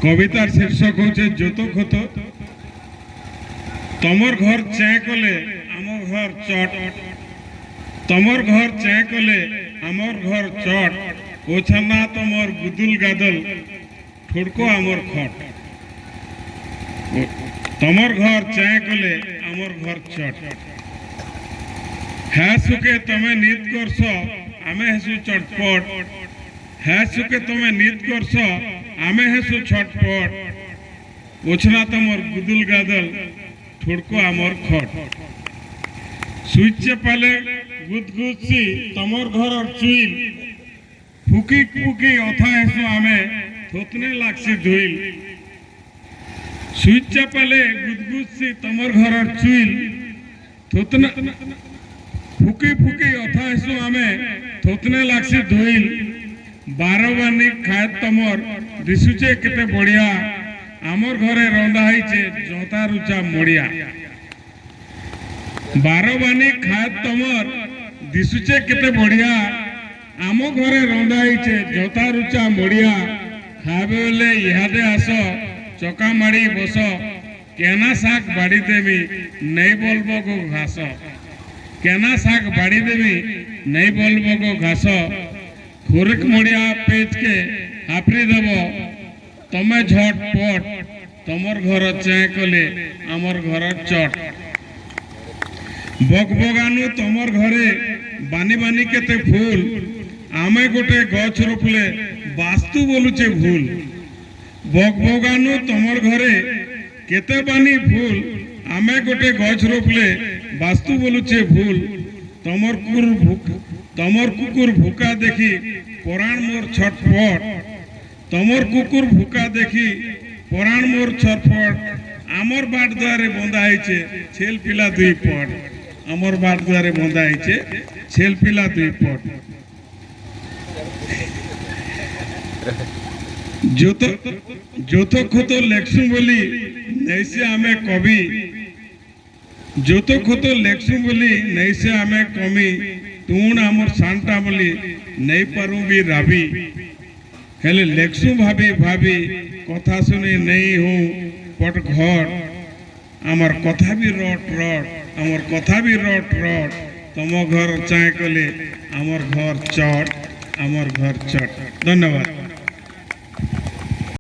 কবিতার শীর্ষক হচ্ছে যত ক্ষত। তমর ঘর চেঁ কলে আমার ঘর চট, তমর ঘর চেঁ কলে আমার ঘর চট, ওছানা তমর গুদুল গাদল ঠুড়কো আমার খট। তমর ঘর চেঁ কলে আমার ঘর চট। হ্যাঁ সুখে তুমি নিত করছ আমি হেসু চটপট, হ্যাঁ সুখে তুমি নিত করছ আমি হেসু ছটপট, ওছনা তোমার গুদুল গাদল ঠুড়কো আমার খট। সুইচে পালে গুদগুদছি তোমার ঘরর চুইল, ফুকি ফুকি অথা হেসু আমি থতনে লাগছি ধুইল। সুইচে পালে গুদগুদছি তোমার ঘরর চুইল, থতনে ফুকি ফুকি অথা হেসু আমি থতনে লাগছি ধুইল। বারবানি খায় তমর দিশুছে কেতে বড়িয়া, আমার ঘরে রন্ধা হয়েছে জতা রুচা মড়িয়া। বারবানি খায় তমর দিশুছে কেতে বড়িয়া, আম ঘরে রন্ধা হয়েছে জতা রুচা মড়িয়া। খাবে বলে ইহাদে আস চকা মাড়ি বস, কেনা শাক বাড়ি দেবি নেই বলব গো ঘাস, কেনা শাক বাড়ি দেবি নেই বলব গো ঘাস। খুরক মড়িয়া পেজকে হাফরি দেব তুমি ঝটপট, তোমার ঘর চেঁ কলে আমার ঘর চট। বকবগানু তোমার ঘরে বানি বানি কেতে ফুল, আমি গোটে গছ রোপলে বাস্তু বলুছে ভুল। বকবগানু তোমার ঘরে কেতে বানি ফুল, আমি গোটে গছ রোপলে বাস্তু বলুছে ভুল। তোমার কুকুর ভুকা দেখি পরাণ মোর ছটপট, তোমার কুকুর ভুকা দেখি পরাণ মোর ছটপট। আমার বাট দ্বারে বন্ধা হয়েছে ছেল পিলা দুই পট, আমার বাট দ্বারে বন্ধা হয়েছে ছেল পিলা দুই পট। যত ক্ষত লেখসু বলি নেইসে আমি কবি, যত ক্ষত লেখসু বলি নেইসে আমি কমি। তুণ আমার সানটা বলি নেই পারু বি রাবি, হেলে লেখসু ভাবি ভাবি কথা শুনে নেই হু পট ঘর। আমার কথা বি রট রট, আমার কথা বি রট রট, তম ঘর চায় কলে আমার ঘর চট, আমার ঘর চট। ধন্যবাদ।